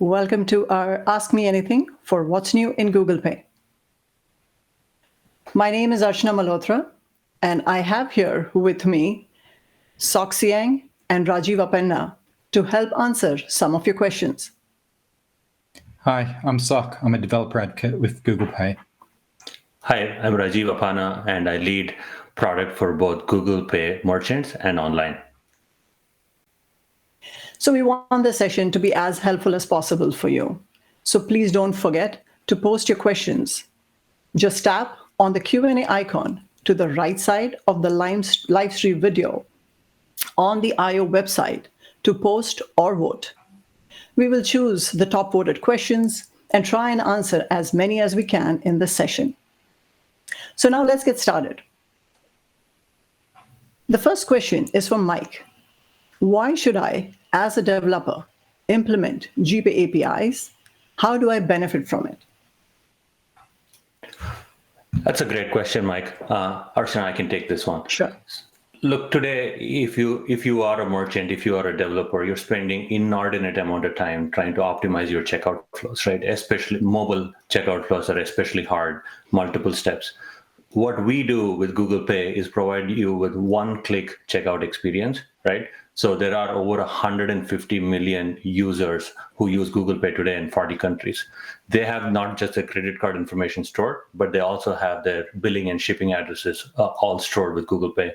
Welcome to our Ask Me Anything for What's New in Google Pay. My name is Archana Malhotra, and I have here with me Soc Sieng and Rajiv Appana to help answer some of your questions. Hi, I'm Soc. I'm a developer advocate with Google Pay. Hi, I'm Rajiv Appana, and I lead product for both Google Pay merchants and online. So we want this session to be as helpful as possible for you. So please don't forget to post your questions. Just tap on the Q&A icon to the right side of the live stream video on the IO website to post or vote. We will choose the top voted questions and try and answer as many as we can in this session. So now let's get started. The first question is from Mike. Why should I, as a developer, implement GPay APIs? How do I benefit from it? That's a great question, Mike. Archana, I can take this one. Sure. Look, today, if you are a merchant, if you are a developer, you're spending inordinate amount of time trying to optimize your checkout flows, right? Especially mobile checkout flows are especially hard, multiple steps. What we do with Google Pay is provide you with one-click checkout experience, right? So there are over 150 million users who use Google Pay today in 40 countries. They have not just their credit card information stored, but they also have their billing and shipping addresses all stored with Google Pay.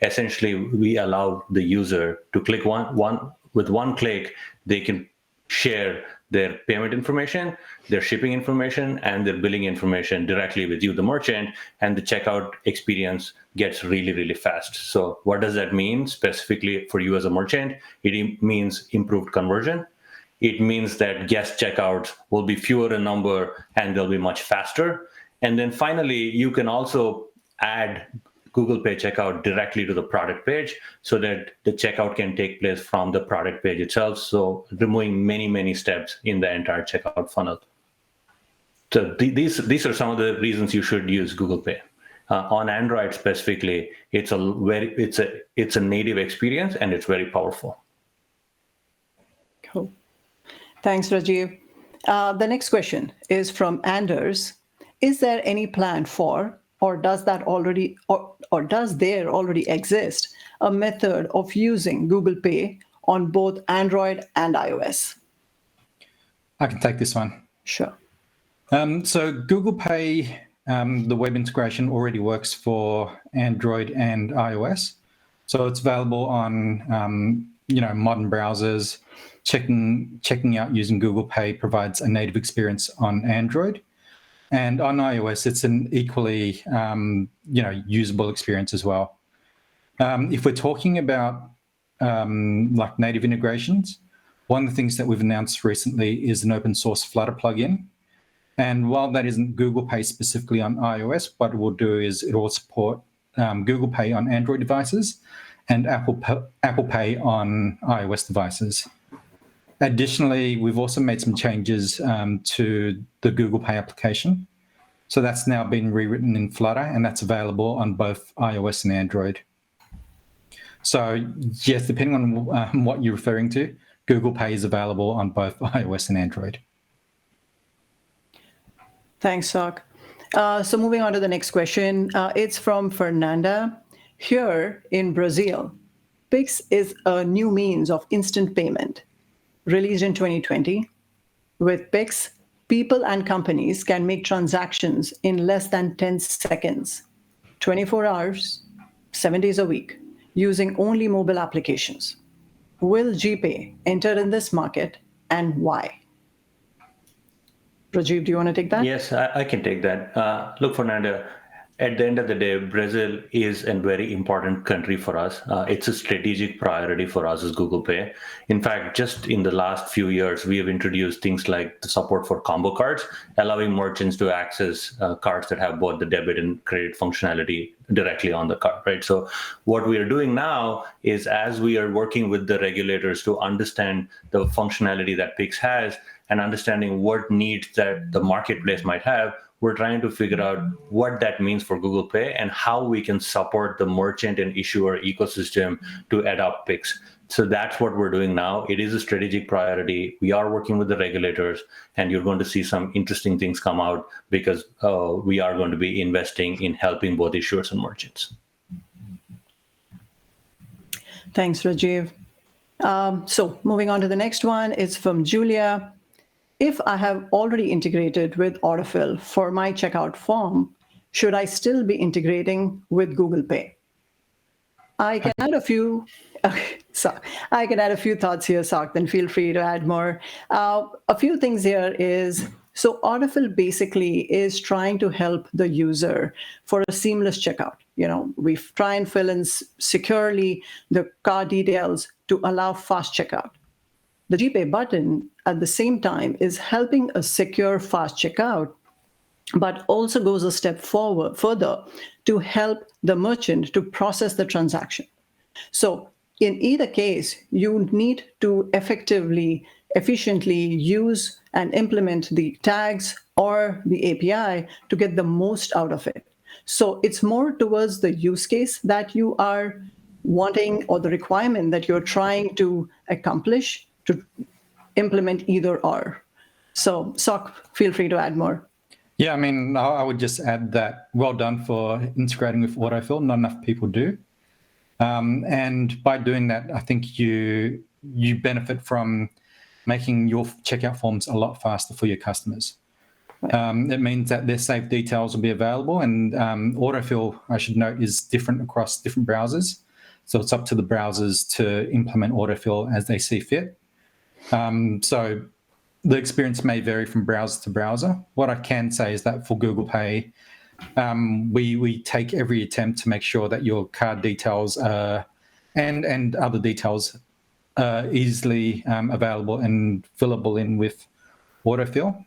Essentially, we allow the user to click with one click, they can share their payment information, their shipping information, and their billing information directly with you, the merchant, and the checkout experience gets really, really fast. So what does that mean specifically for you as a merchant? It means improved conversion. It means that guest checkouts will be fewer in number and they'll be much faster. And then finally, you can also add Google Pay checkout directly to the product page so that the checkout can take place from the product page itself. So removing many, many steps in the entire checkout funnel. So these are some of the reasons you should use Google Pay. On Android specifically, it's a native experience and it's very powerful. Cool. Thanks, Rajiv. The next question is from Anders. Is there any plan for, or does there already exist a method of using Google Pay on both Android and iOS? I can take this one. Sure. So Google Pay, the web integration already works for Android and iOS. So it's available on modern browsers. Checking out using Google Pay provides a native experience on Android. And on iOS, it's an equally, usable experience as well. If we're talking about like native integrations, one of the things that we've announced recently is an open source Flutter plugin. And while that isn't Google Pay specifically on iOS, what it will do is it will support Google Pay on Android devices and Apple Pay on iOS devices. Additionally, we've also made some changes to the Google Pay application. So that's now been rewritten in Flutter, and that's available on both iOS and Android. So yes, depending on what you're referring to, Google Pay is available on both iOS and Android. Thanks, Soc. So moving on to the next question. It's from Fernanda. Here in Brazil, Pix is a new means of instant payment. Released in 2020, with Pix, people and companies can make transactions in less than 10 seconds, 24 hours, 7 days a week, using only mobile applications. Will GPay enter in this market and why? Rajiv, do you want to take that? Yes, I can take that. Look, Fernanda, at the end of the day, Brazil is a very important country for us. It's a strategic priority for us as Google Pay. In fact, just in the last few years, we have introduced things like the support for combo cards, allowing merchants to access cards that have both the debit and credit functionality directly on the card, right? So what we are doing now is, as we are working with the regulators to understand the functionality that Pix has and understanding what needs that the marketplace might have, we're trying to figure out what that means for Google Pay and how we can support the merchant and issuer ecosystem to adopt Pix. So that's what we're doing now. It is a strategic priority. We are working with the regulators, and you're going to see some interesting things come out because we are going to be investing in helping both issuers and merchants. Thanks, Rajiv. So moving on to the next one, it's from Julia. If I have already integrated with autofill for my checkout form, should I still be integrating with Google Pay? I can add a few. Okay, so I can add a few thoughts here, Soc, then feel free to add more. A few things here is, so autofill basically is trying to help the user for a seamless checkout. We try and fill in securely the card details to allow fast checkout. The GPay button at the same time is helping a secure fast checkout, but also goes a step further to help the merchant to process the transaction. So in either case, you need to efficiently use and implement the tags or the API to get the most out of it. So it's more towards the use case that you are wanting or the requirement that you're trying to accomplish to implement either or. So Soc, feel free to add more. Yeah, I mean, I would just add that well done for integrating with autofill. Not enough people do. And by doing that, I think you benefit from making your checkout forms a lot faster for your customers. Right. It means that their saved details will be available, and autofill, I should note, is different across different browsers. So it's up to the browsers to implement autofill as they see fit. So the experience may vary from browser to browser. What I can say is that for Google Pay, we take every attempt to make sure that your card details and other details are easily available and fillable in with autofill.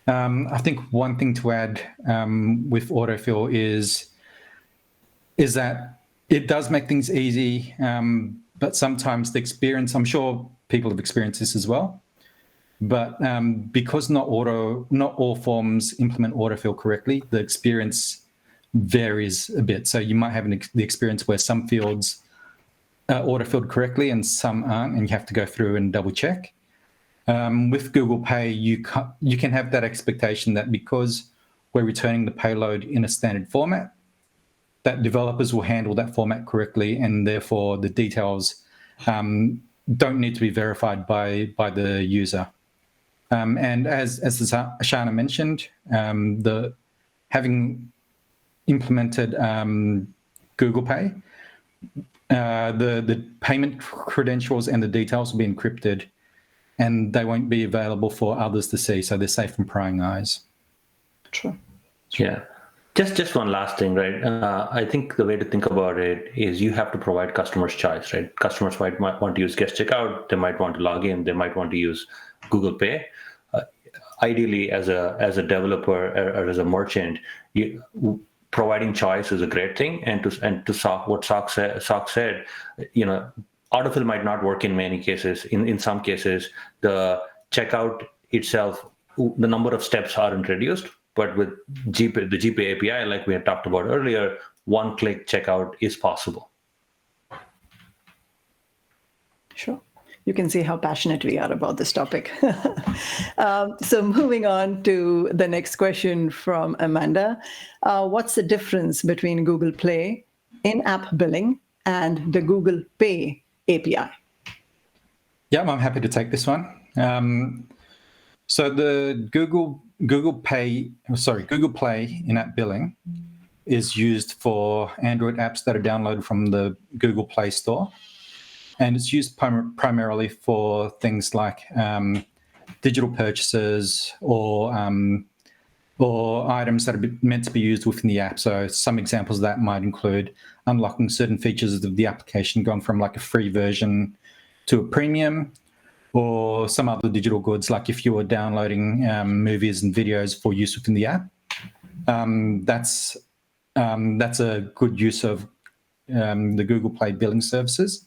I think one thing to add with autofill is that it does make things easy, but sometimes the experience, I'm sure people have experienced this as well, but because not all forms implement autofill correctly, the experience varies a bit. So you might have the experience where some fields are autofilled correctly and some aren't, and you have to go through and double check. With Google Pay, you can have that expectation that because we're returning the payload in a standard format, that developers will handle that format correctly, and therefore the details don't need to be verified by the user. And as Archana mentioned, having implemented Google Pay, the payment credentials and the details will be encrypted, and they won't be available for others to see, so they're safe from prying eyes. True. Yeah. Just one last thing, right? I think the way to think about it is you have to provide customers choice, right? Customers might want to use guest checkout, they might want to log in, they might want to use Google Pay. Ideally, as a developer or as a merchant, providing choice is a great thing. And to what Soc said, autofill might not work in many cases. In some cases, the checkout itself, the number of steps aren't reduced. But with the GPay API, like we had talked about earlier, one-click checkout is possible. Sure. You can see how passionate we are about this topic. So moving on to the next question from Amanda. What's the difference between Google Play In-app Biling and the Google Pay API? Yeah, I'm happy to take this one. So the Google Play In-app Biling is used for Android apps that are downloaded from the Google Play Store. And it's used primarily for things like digital purchases or items that are meant to be used within the app. So some examples of that might include unlocking certain features of the application, going from like a free version to a premium, or some other digital goods, like if you were downloading movies and videos for use within the app. That's a good use of the Google Play billing services.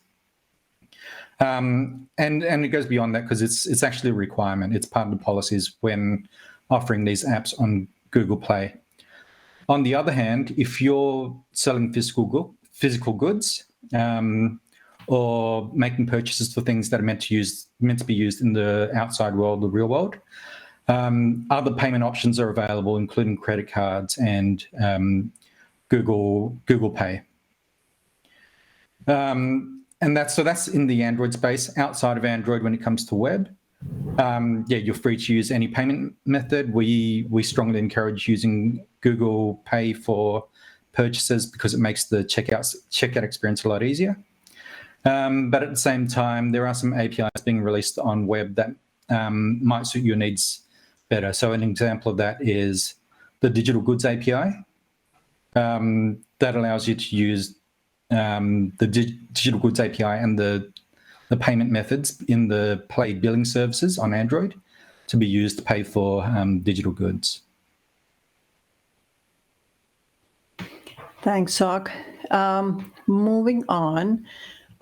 And it goes beyond that because it's actually a requirement. It's part of the policies when offering these apps on Google Play. On the other hand, if you're selling physical goods or making purchases for things that are meant to be used in the outside world, the real world, other payment options are available, including credit cards and Google Pay. And that's in the Android space. Outside of Android, when it comes to web, you're free to use any payment method. We strongly encourage using Google Pay for purchases because it makes the checkout experience a lot easier. But at the same time, there are some APIs being released on web that might suit your needs better. So an example of that is the Digital Goods API that allows you to use the Digital Goods API and the payment methods in the Play billing services on Android to be used to pay for digital goods. Thanks, Soc. Moving on,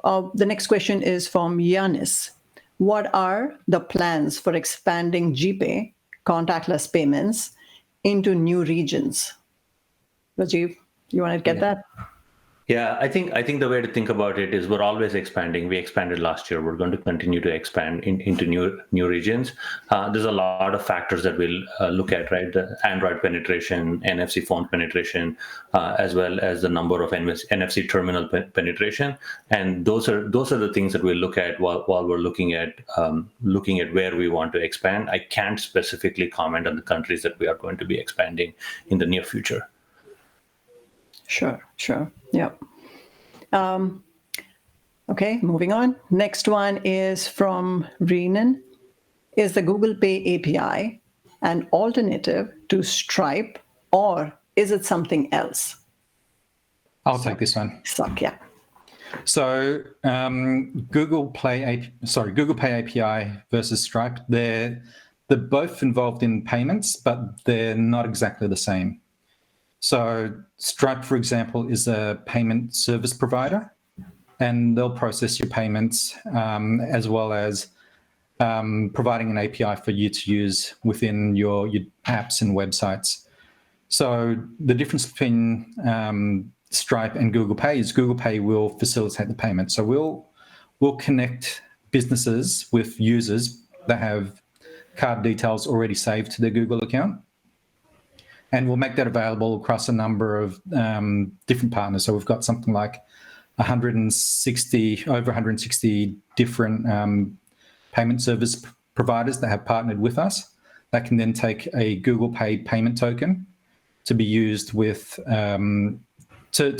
the next question is from Yanis. What are the plans for expanding GPay, contactless payments, into new regions? Rajiv, you want to get that? Yeah, I think the way to think about it is we're always expanding. We expanded last year. We're going to continue to expand into new regions. There's a lot of factors that we'll look at, right? The Android penetration, NFC phone penetration, as well as the number of NFC terminal penetration, and those are the things that we'll look at while we're looking at where we want to expand. I can't specifically comment on the countries that we are going to be expanding in the near future. Sure. Yep. Okay, moving on. Next one is from Renan. Is the Google Pay API an alternative to Stripe, or is it something else? I'll take this one. Soc, yeah. So Google Pay API versus Stripe, they're both involved in payments, but they're not exactly the same. So Stripe, for example, is a payment service provider, and they'll process your payments as well as providing an API for you to use within your apps and websites. So the difference between Stripe and Google Pay is Google Pay will facilitate the payment. So we'll connect businesses with users that have card details already saved to their Google account. And we'll make that available across a number of different partners. So we've got something like over 160 different payment service providers that have partnered with us that can then take a Google Pay payment token to be used with to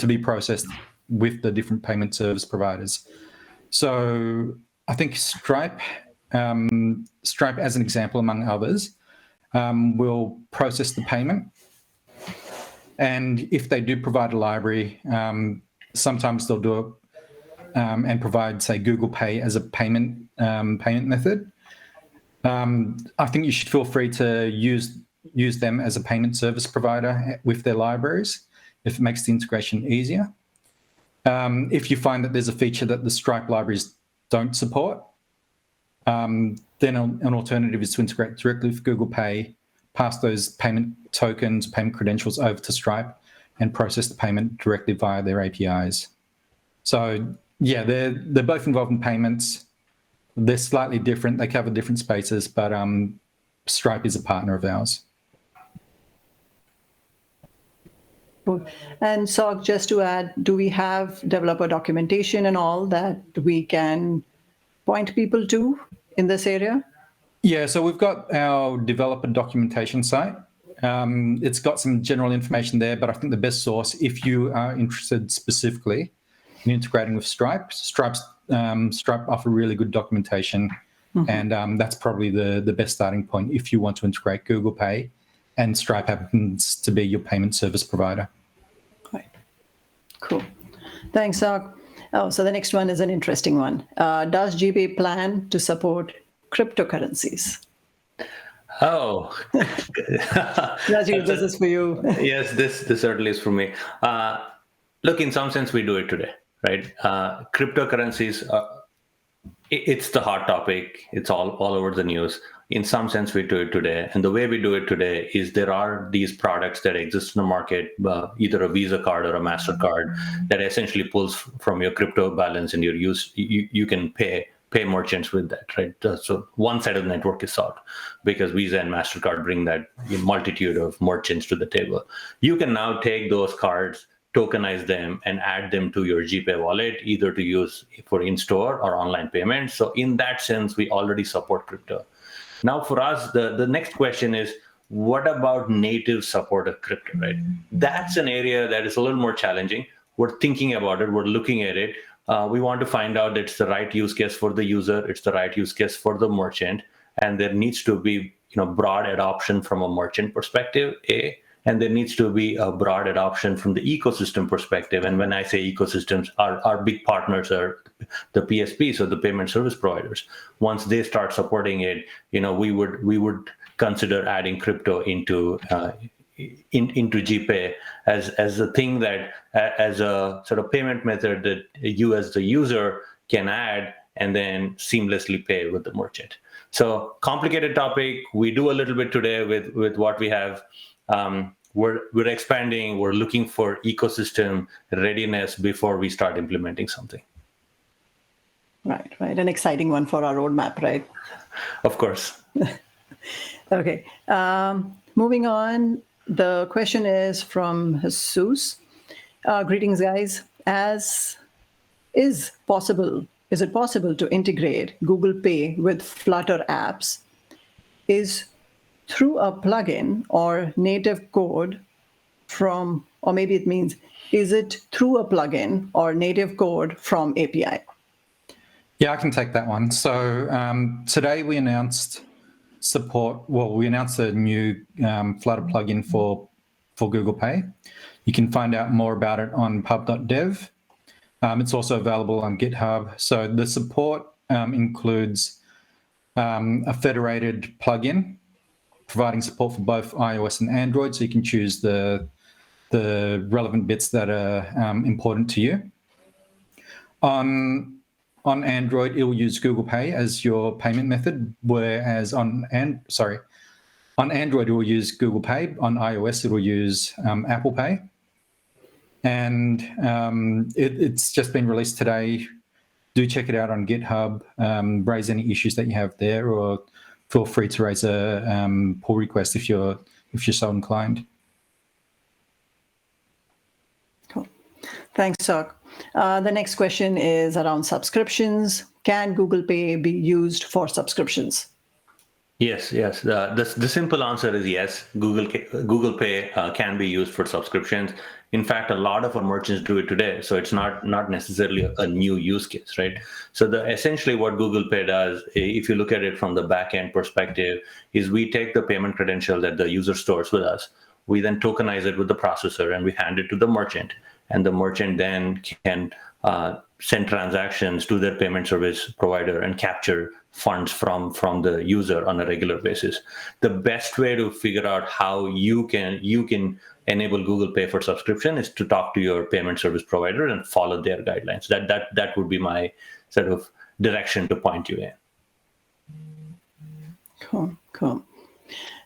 be processed with the different payment service providers. So I think Stripe as an example among others, will process the payment. And if they do provide a library, sometimes they'll do it and provide, say, Google Pay as a payment method. I think you should feel free to use them as a payment service provider with their libraries if it makes the integration easier. If you find that there's a feature that the Stripe libraries don't support, then an alternative is to integrate directly with Google Pay, pass those payment tokens, payment credentials over to Stripe, and process the payment directly via their APIs. So yeah, they're both involved in payments. They're slightly different. They cover different spaces, but Stripe is a partner of ours. Cool. And Soc, just to add, do we have developer documentation and all that we can point people to in this area? Yeah, so we've got our developer documentation site. It's got some general information there, but I think the best source, if you are interested specifically in integrating with Stripe offer really good documentation, and that's probably the best starting point if you want to integrate Google Pay and Stripe happens to be your payment service provider. Right. Cool. Thanks, Soc. Oh, so the next one is an interesting one. Does GPay plan to support cryptocurrencies? Oh, Rajiv, this is for you. Yes, this certainly is for me. Look, in some sense, we do it today, right? Cryptocurrencies, it's the hot topic. It's all over the news. in some sense we do it today. And the way we do it today is there are these products that exist in the market, either a Visa card or a MasterCard, that essentially pulls from your crypto balance and your use. You can pay merchants with that, right? So one side of the network is solved because Visa and MasterCard bring that multitude of merchants to the table. You can now take those cards, tokenize them, and add them to your GPay wallet, either to use for in-store or online payments. So in that sense, we already support crypto. Now for us, the next question is, what about native support of crypto, right? That's an area that is a little more challenging. We're thinking about it. We're looking at it. We want to find out that it's the right use case for the user. It's the right use case for the merchant. And there needs to be broad adoption from a merchant perspective, and there needs to be a broad adoption from the ecosystem perspective. And when I say ecosystems, our big partners are the PSPs, or the payment service providers. Once they start supporting it, we would consider adding crypto into GPay as a thing that, as a sort of payment method that you as the user can add and then seamlessly pay with the merchant. So complicated topic. We do a little bit today with what we have. We're expanding. We're looking for ecosystem readiness before we start implementing something. Right. An exciting one for our roadmap, right? Of course. Okay. Moving on. The question is from Jesus. Greetings, guys. Is it possible to integrate Google Pay with Flutter apps? Is through a plugin or native code or maybe it means, is it through a plugin or native code from API? Yeah, I can take that one. So today we announced we announced a new Flutter plugin for Google Pay. You can find out more about it on pub.dev. It's also available on GitHub. So the support includes a federated plugin, providing support for both iOS and Android, so you can choose the relevant bits that are important to you. On Android, it will use Google Pay as your payment method, whereas on Android, it will use Google Pay. On iOS, it will use Apple Pay. And it's just been released today. Do check it out on GitHub. Raise any issues that you have there, or feel free to raise a pull request if you're so inclined. Cool. Thanks, Soc. The next question is around subscriptions. Can Google Pay be used for subscriptions? Yes. The simple answer is yes. Google Pay can be used for subscriptions. In fact, a lot of our merchants do it today, so it's not necessarily a new use case, right? So essentially what Google Pay does, if you look at it from the back-end perspective, is we take the payment credential that the user stores with us. We then tokenize it with the processor, and we hand it to the merchant. And the merchant then can send transactions to their payment service provider and capture funds from the user on a regular basis. The best way to figure out how you can enable Google Pay for subscription is to talk to your payment service provider and follow their guidelines. That would be my sort of direction to point you in. Cool.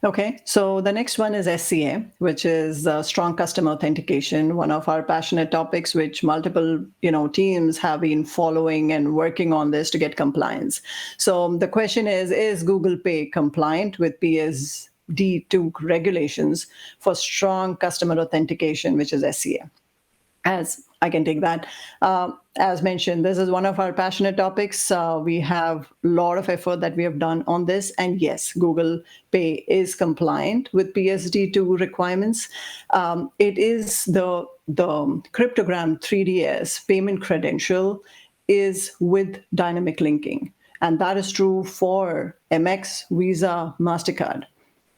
Okay, so the next one is SCA, which is Strong Customer Authentication, one of our passionate topics, which multiple teams have been following and working on this to get compliance. So the question is Google Pay compliant with PSD2 regulations for Strong Customer Authentication, which is SCA? As I can take that. As mentioned, this is one of our passionate topics. We have a lot of effort that we have done on this. And yes, Google Pay is compliant with PSD2 requirements. It is the cryptogram 3DS payment credential is with dynamic linking. And that is true for MX, Visa, MasterCard.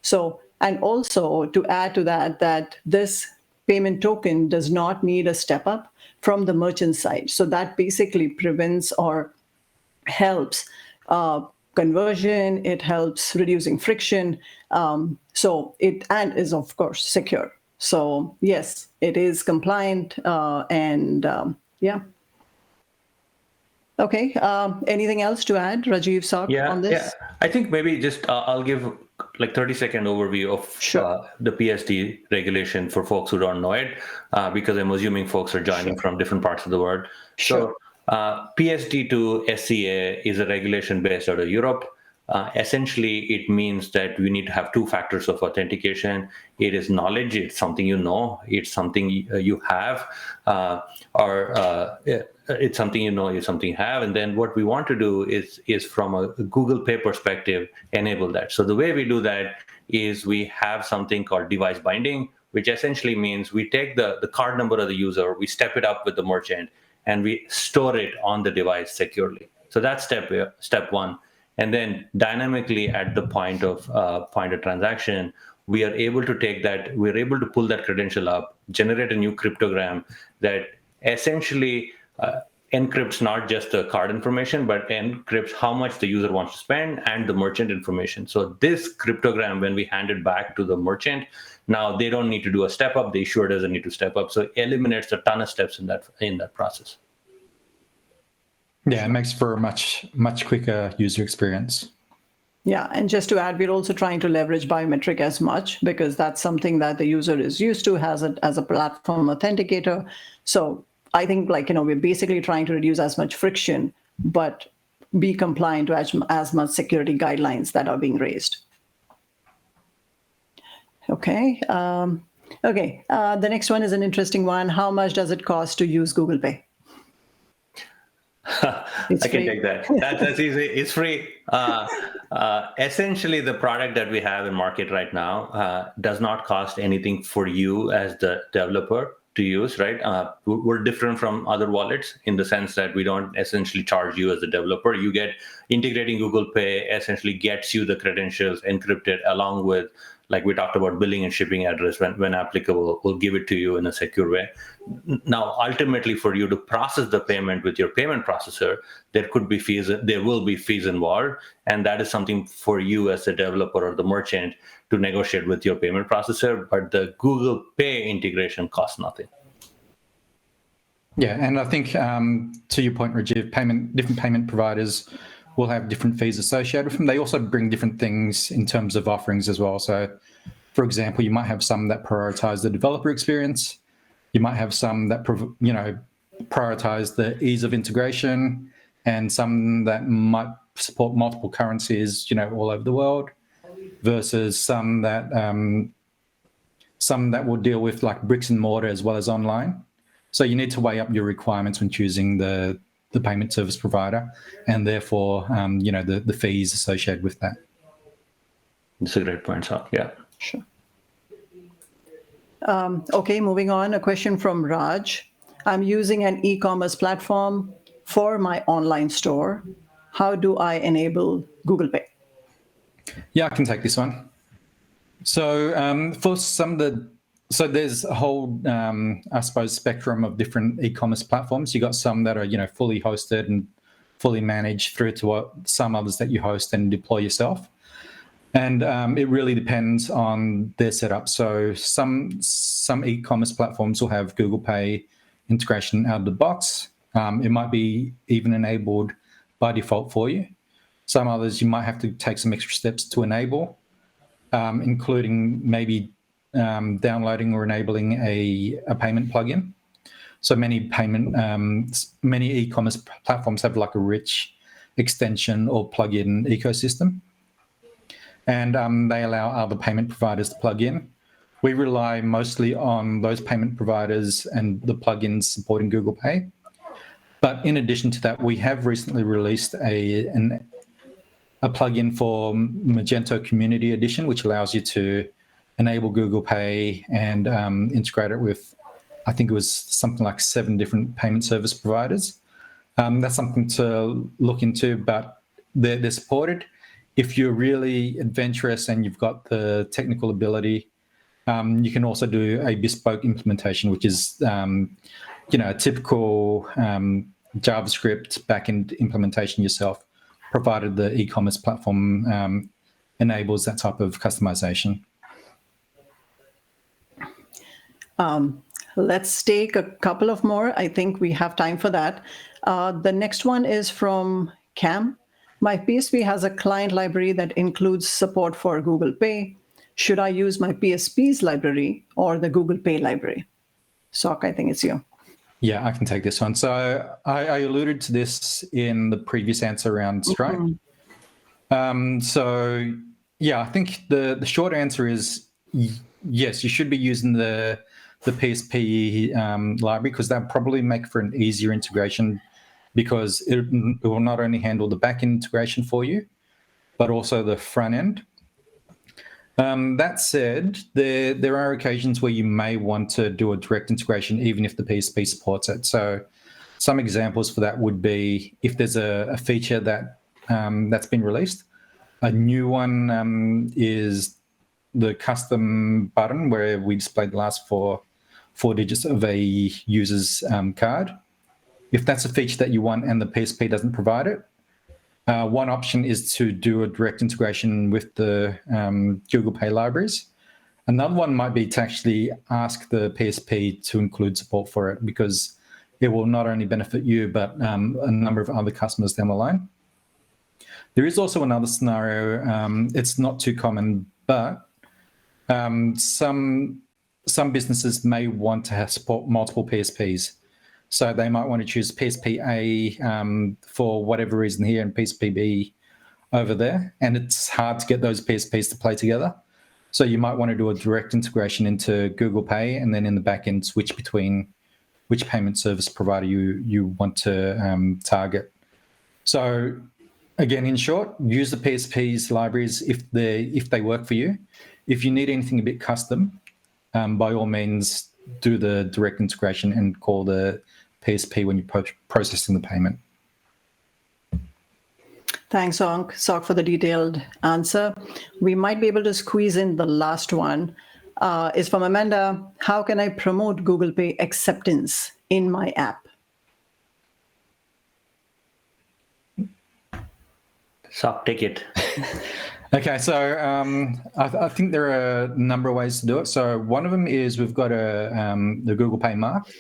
So, and also to add to that this payment token does not need a step up from the merchant side. So that basically prevents or helps conversion. It helps reducing friction. And is of course secure. So yes, it is compliant. Okay. Anything else to add, Rajiv, Soc, on this? Yeah. I think maybe just I'll give like 30-second overview of Sure. the PSD regulation for folks who don't know it, because I'm assuming folks are joining from different parts of the world. Sure. So PSD to SCA is a regulation based out of Europe. Essentially, it means that we need to have two factors of authentication. It is knowledge, it's something you know, it's something you have, or it's something you know, it's something you have. And then what we want to do is from a Google Pay perspective, enable that. So the way we do that is we have something called device binding, which essentially means we take the card number of the user, we step it up with the merchant, and we store it on the device securely. So that's step one. And then dynamically at the point of transaction, we are able to take that, we're able to pull that credential up, generate a new cryptogram that essentially encrypts not just the card information, but encrypts how much the user wants to spend and the merchant information. So this cryptogram, when we hand it back to the merchant, now they don't need to do a step up, the issuer doesn't need to step up. So it eliminates a ton of steps in that process. Yeah, it makes for a much quicker user experience. Yeah, and just to add, we're also trying to leverage biometric as much because that's something that the user is used to as a platform authenticator. So I think we're basically trying to reduce as much friction, but be compliant to as much security guidelines that are being raised. Okay. The next one is an interesting one. How much does it cost to use Google Pay? I can take that. That's easy. It's free. Essentially, the product that we have in market right now does not cost anything for you as the developer to use, right? We're different from other wallets in the sense that we don't essentially charge you as a developer. You get integrating Google Pay essentially gets you the credentials encrypted along with, like we talked about, billing and shipping address when applicable, we'll give it to you in a secure way. Now, ultimately, for you to process the payment with your payment processor, there will be fees involved. And that is something for you as a developer or the merchant to negotiate with your payment processor. But the Google Pay integration costs nothing. Yeah, and I think to your point, Rajiv, different payment providers will have different fees associated with them. They also bring different things in terms of offerings as well. So, for example, you might have some that prioritize the developer experience. You might have some that prioritize the ease of integration, and some that might support multiple currencies, all over the world, versus some that will deal with like bricks and mortar as well as online. So you need to weigh up your requirements when choosing the payment service provider, and therefore, the fees associated with that. That's a great point, Soc. Yeah. Sure. Okay, moving on. A question from Raj. I'm using an e-commerce platform for my online store. How do I enable Google Pay? Yeah, I can take this one. So for there's a whole, I suppose, spectrum of different e-commerce platforms. You got some that are, fully hosted and fully managed through to some others that you host and deploy yourself. And it really depends on their setup. So some e-commerce platforms will have Google Pay integration out of the box. It might be even enabled by default for you. Some others you might have to take some extra steps to enable, including maybe downloading or enabling a payment plugin. So many e-commerce platforms have like a rich extension or plugin ecosystem, and they allow other payment providers to plug in. We rely mostly on those payment providers and the plugins supporting Google Pay. But in addition to that, we have recently released a plugin for Magento Community Edition, which allows you to enable Google Pay and integrate it with, I think it was something like 7 different payment service providers. That's something to look into, but they're supported. If you're really adventurous and you've got the technical ability, you can also do a bespoke implementation, which is a typical JavaScript backend implementation yourself, provided the e-commerce platform enables that type of customization. let's take a couple of more. I think we have time for that. The next one is from Cam. My PSP has a client library that includes support for Google Pay. Should I use my PSP's library or the Google Pay library? Soc, I think it's you. Yeah, I can take this one. So I alluded to this in the previous answer around Stripe. So yeah, I think the short answer is yes, you should be using the PSP library, because that probably make for an easier integration, because it will not only handle the back-end integration for you, but also the front end. That said, there are occasions where you may want to do a direct integration even if the PSP supports it. So some examples for that would be if there's a feature that's been released. A new one is the custom button where we display the last four digits of a user's card. If that's a feature that you want and the PSP doesn't provide it, one option is to do a direct integration with the Google Pay libraries. Another one might be to actually ask the PSP to include support for it, because it will not only benefit you, but a number of other customers down the line. There is also another scenario. It's not too common, but some businesses may want to have support multiple PSPs. So they might want to choose PSP A for whatever reason here and PSP B over there. And it's hard to get those PSPs to play together. So you might want to do a direct integration into Google Pay, and then in the back end switch between which payment service provider you want to target. So again, in short, use the PSP's libraries if they work for you. If you need anything a bit custom, by all means, do the direct integration and call the PSP when you're processing the payment. Thanks, Soc, for the detailed answer. We might be able to squeeze in the last one. Is from Amanda. How can I promote Google Pay acceptance in my app? Soc, take it. Okay, so I think there are a number of ways to do it. So one of them is we've got the Google Pay mark.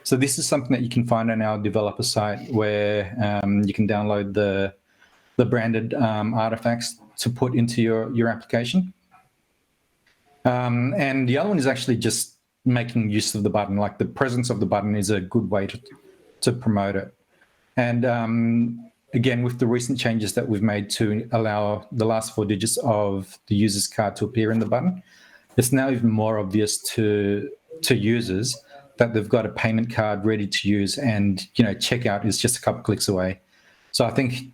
So this is something that you can find on our developer site, where you can download the branded artifacts to put into your application. And the other one is actually just making use of the button. Like, the presence of the button is a good way to promote it. And again, with the recent changes that we've made to allow the last four digits of the user's card to appear in the button, it's now even more obvious to users that they've got a payment card ready to use, and checkout is just a couple clicks away. So I think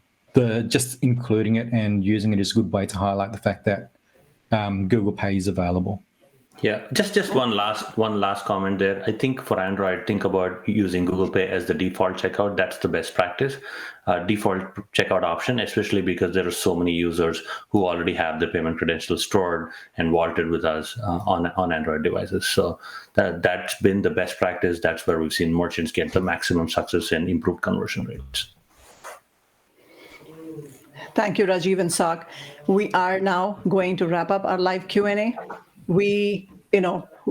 just including it and using it is a good way to highlight the fact that Google Pay is available. Yeah, just one last comment there. I think for Android, think about using Google Pay as the default checkout. That's the best practice, default checkout option, especially because there are so many users who already have the payment credentials stored and vaulted with us on Android devices. So that's been the best practice. That's where we've seen merchants get the maximum success and improved conversion rates. Thank you, Rajiv and Soc. We are now going to wrap up our live Q&A. We,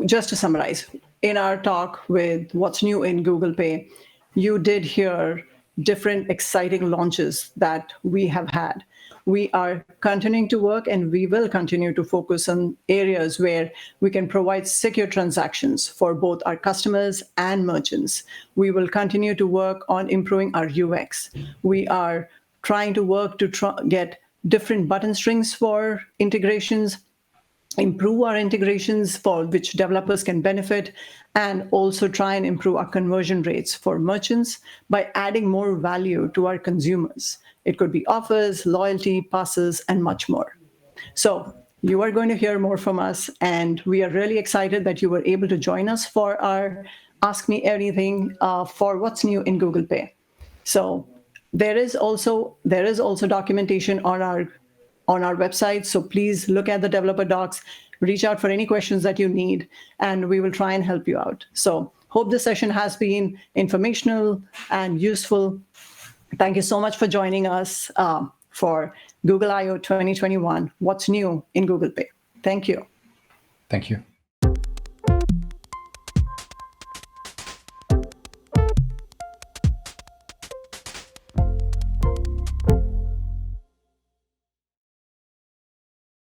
just to summarize, in our talk with what's new in Google Pay, you did hear different exciting launches that we have had. We are continuing to work, and we will continue to focus on areas where we can provide secure transactions for both our customers and merchants. We will continue to work on improving our UX. We are trying to work to get different button strings for integrations, improve our integrations for which developers can benefit, and also try and improve our conversion rates for merchants by adding more value to our consumers. It could be offers, loyalty, passes, and much more. So you are going to hear more from us, and we are really excited that you were able to join us for our Ask Me Anything for what's new in Google Pay. So there is also documentation on our website. So please look at the developer docs, reach out for any questions that you need, and we will try and help you out. So hope this session has been informational and useful. Thank you so much for joining us for Google I/O 2021, What's New in Google Pay. Thank you. Thank you.